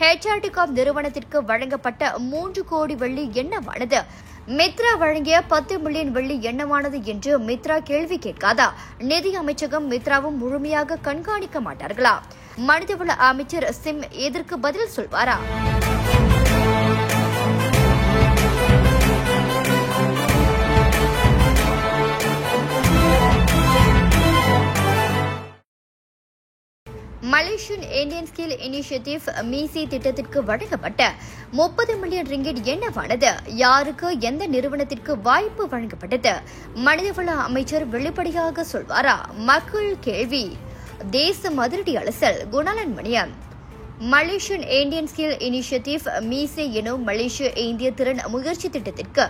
ஹெச்ஆர்டிகாம் நிறுவனத்திற்கு வழங்கப்பட்ட 3 கோடி வெள்ளி என்னவானது? மித்ரா வழங்கிய 10 மில்லியன் வெள்ளி என்னவானது என்று மித்ரா கேள்வி கேட்காதா? நிதி அமைச்சகம் மித்ராவும் முழுமையாக கண்காணிக்க மாட்டார்களா? மனிதவள அமைச்சர் சிம் இதற்கு பதில் சொல்வாரா? மலேசியன் இந்தியன் ஸ்கில் இனிஷியேட்டிவ் மீசி திட்டத்திற்கு வழங்கப்பட்ட 30 மில்லியன் ரிங்கிட் என்னவானது? யாருக்கு, எந்த நிறுவனத்திற்கு வாய்ப்பு வழங்கப்பட்டது? மனிதவள அமைச்சர் வெளிப்படையாக சொல்வாரா? மக்கள் கேள்வி. தேசம் அதிரடி அலசல். Gunalan Maniam. Malaysian Indian skill initiative மீசே எனும் மலேசிய இந்திய திறன் முயற்சி திட்டத்திற்கு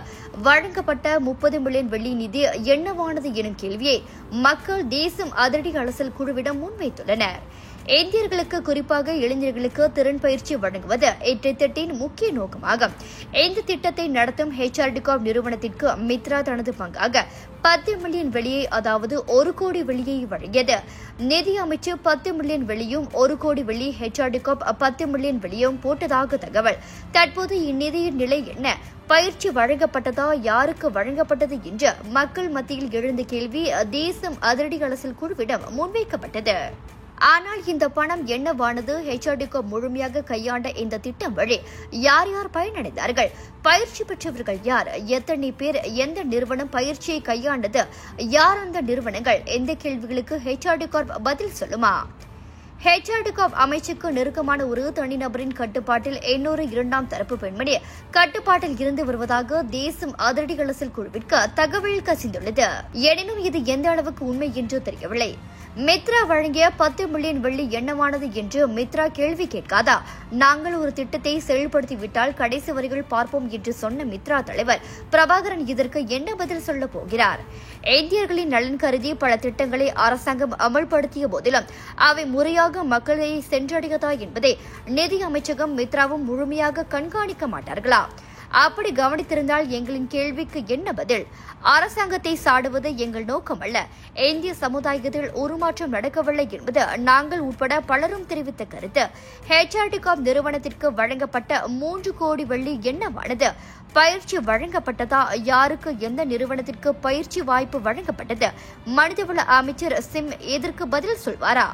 வழங்கப்பட்ட 30 மில்லியன் வெள்ளி நிதி என்னவானது எனும் கேள்வியை மக்கள் தேசம் அதிரடி அலசல் குழுவிடம் முன்வைத்துள்ளனர். இந்தியர்களுக்கு, குறிப்பாக இளைஞர்களுக்கு திறன் பயிற்சி வழங்குவது இத்திட்டத்தின் முக்கிய நோக்கமாகும். இந்த திட்டத்தை நடத்தும் ஹெச்ஆர்டிகாம் நிறுவனத்திற்கு மித்ரா தனது பங்காக 10 மில்லியன் வெள்ளியை, அதாவது 1 கோடி வெள்ளியை வழங்கியது. நிதி அமைச்சு 10 மில்லியன் வெள்ளியும் 1 கோடி வெள்ளி ஹெச்ஆர்டிகாம் 10 மில்லியன் வெள்ளியும் போட்டதாக தகவல். தற்போது இந்நிதியின் நிலை என்ன? பயிற்சி வழங்கப்பட்டதா? யாருக்கு வழங்கப்பட்டது என்று மக்கள் மத்தியில் எழுந்த கேள்வி தேசம் அதிரடி அலசல் குழுவிடம் முன்வைக்கப்பட்டது. ஆனால் இந்த பணம் என்னவானது? ஹெச்ஆர்டிகாம் முழுமையாக கையாண்ட இந்த திட்டம் வழி யார் யார் பயனடைந்தார்கள்? பயிற்சி பெற்றவர்கள் யார்? எத்தனை பேர்? எந்த நிறுவனம் பயிற்சியை கையாண்டது? யார் அந்த நிறுவனங்கள்? இந்த கேள்விகளுக்கு ஹெச்ஆர்டிகாம் பதில் சொல்லுமா? ஹெச்ஆர்டிகாம் அமைச்சுக்கு நெருக்கமான ஒரு தனிநபரின் கட்டுப்பாட்டில் இன்னொரு 2ஆம் தரப்பு பெண்மணி கட்டுப்பாட்டில் இருந்து வருவதாக தேசம் அதிரடி அலசல் குழுவிற்கு தகவல் கசிந்துள்ளது. எனினும் இது எந்த அளவுக்கு உண்மை என்று தெரியவில்லை. மித்ரா வழங்கிய 10 மில்லியன் வெள்ளி என்னவானது என்று மித்ரா கேள்வி கேட்காதா? நாங்கள் ஒரு திட்டத்தை செயல்படுத்திவிட்டால் கடைசி வரைகள் பார்ப்போம் என்று சொன்ன மித்ரா தலைவர் பிரபாகரன் இதற்கு என்ன பதில் சொல்ல போகிறார்? இந்தியர்களின் நலன் கருதி பல திட்டங்களை அரசாங்கம் அமல்படுத்திய போதிலும் அவை முறையாக மக்களை சென்றடையதா என்பதை நிதி அமைச்சகம் மித்ராவும் முழுமையாக கண்காணிக்க மாட்டார்களா? அப்படி கவனித்திருந்தால் எங்களின் கேள்விக்கு என்ன பதில்? அரசாங்கத்தை சாடுவது எங்கள் நோக்கமல்ல. இந்திய சமுதாயத்தில் உருமாற்றம் நடக்கவில்லை என்பது நாங்கள் உட்பட பலரும் தெரிவித்த கருத்து. ஹெச்ஆர்டிகாம் நிறுவனத்திற்கு வழங்கப்பட்ட 3 கோடி வெள்ளி என்னவானது? பயிற்சி வழங்கப்பட்டதா? யாருக்கு, எந்த நிறுவனத்திற்கு பயிற்சி வாய்ப்பு வழங்கப்பட்டது? மனிதவள அமைச்சர் சிம் இதற்கு பதில் சொல்வாரா?